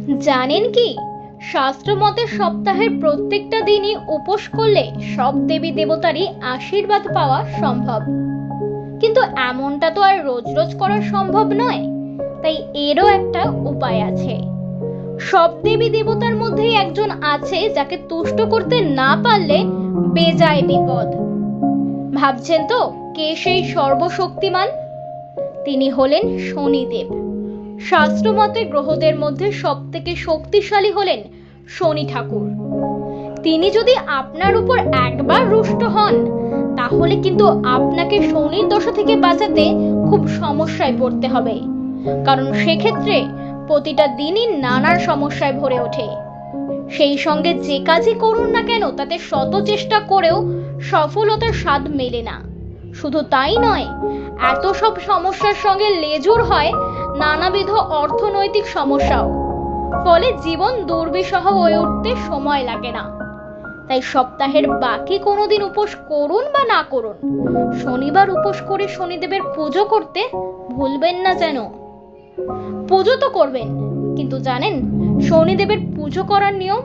জানেন কি, শাস্ত্র মতে সপ্তাহের প্রত্যেকটা দিনই উপোস করলে সব দেবী দেবতারই আশীর্বাদ পাওয়া সম্ভব। কিন্তু এমনটা তো আর রোজ রোজ করা সম্ভব নয়, তাই এরও একটা উপায় আছে। সব দেবী দেবতার মধ্যেই একজন আছে যাকে তুষ্ট করতে না পারলে বেজায় বিপদ। ভাবছেন তো কে সেই সর্বশক্তিমান? তিনি হলেন শনিদেব। শাস্ত্র মতে গ্রহদের মধ্যে সব থেকে শক্তিশালী হলেন শনি ঠাকুর। তিনি যদি আপনার উপর একবার রুষ্ট হন, তাহলে কিন্তু আপনাকে শনির দশা থেকে বাঁচাতে খুব সমস্যায় পড়তে হবে। কারণ সেক্ষেত্রে প্রতিটা দিনই নানান সমস্যায় ভরে ওঠে। সেই সঙ্গে যে কাজই করুন না কেন তাতে শত চেষ্টা করেও সফলতার স্বাদ মেলে না। শুধু তাই নয়, এত সব সমস্যার সঙ্গে লেজুর হয় নানাবিধ অর্থনৈতিক সমস্যাও। ফলে জীবন দুর্বিষহ হয়ে উঠতে সময় লাগে না। তাই সপ্তাহের বাকি কোনো দিন উপোস করুন বা না করুন, শনিবার উপোস করে শনিদেবের পুজো করতে ভুলবেন না যেন। পুজো তো করবেন, কিন্তু জানেন শনিদেবের পুজো করার নিয়ম?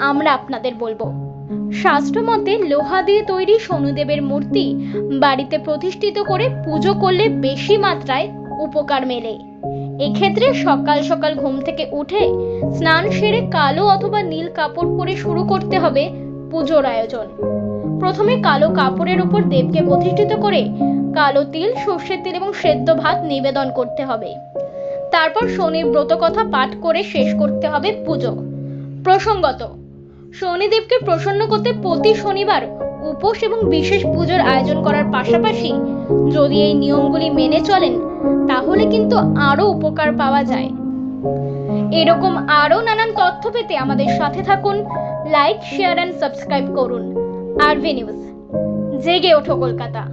আমরা আপনাদের বলবো। শাস্ত্র মতে লোহা দিয়ে তৈরি শনিদেবের মূর্তি বাড়িতে প্রতিষ্ঠিত করে পুজো করলে বেশি মাত্রায় উপকার মেলে। এক্ষেত্রে সকাল সকাল ঘুম থেকে উঠে স্নান সেরে কালো অথবা নীল কাপড় পরে শুরু করতে হবে পুজোর আয়োজন। প্রথমে কালো কাপড়ের উপর দেবকে প্রতিষ্ঠিত করে কালো তিল, সর্ষের তেল এবং সেদ্ধ ভাত নিবেদন করতে হবে। তারপর শনির ব্রত কথা পাঠ করে শেষ করতে হবে পুজো। প্রসঙ্গত, শনিদেবকে প্রসন্ন করতে প্রতি শনিবার উপোস এবং বিশেষ পুজোর আয়োজন করার পাশাপাশি যদি এই নিয়মগুলি মেনে চলেন, তাহলে কিন্তু আরো উপকার পাওয়া যায়। এরকম আরো নানান তথ্য পেতে আমাদের সাথে থাকুন। লাইক, শেয়ার এন্ড সাবস্ক্রাইব করুন। আরভি নিউজ, জেগে ওঠো কলকাতা।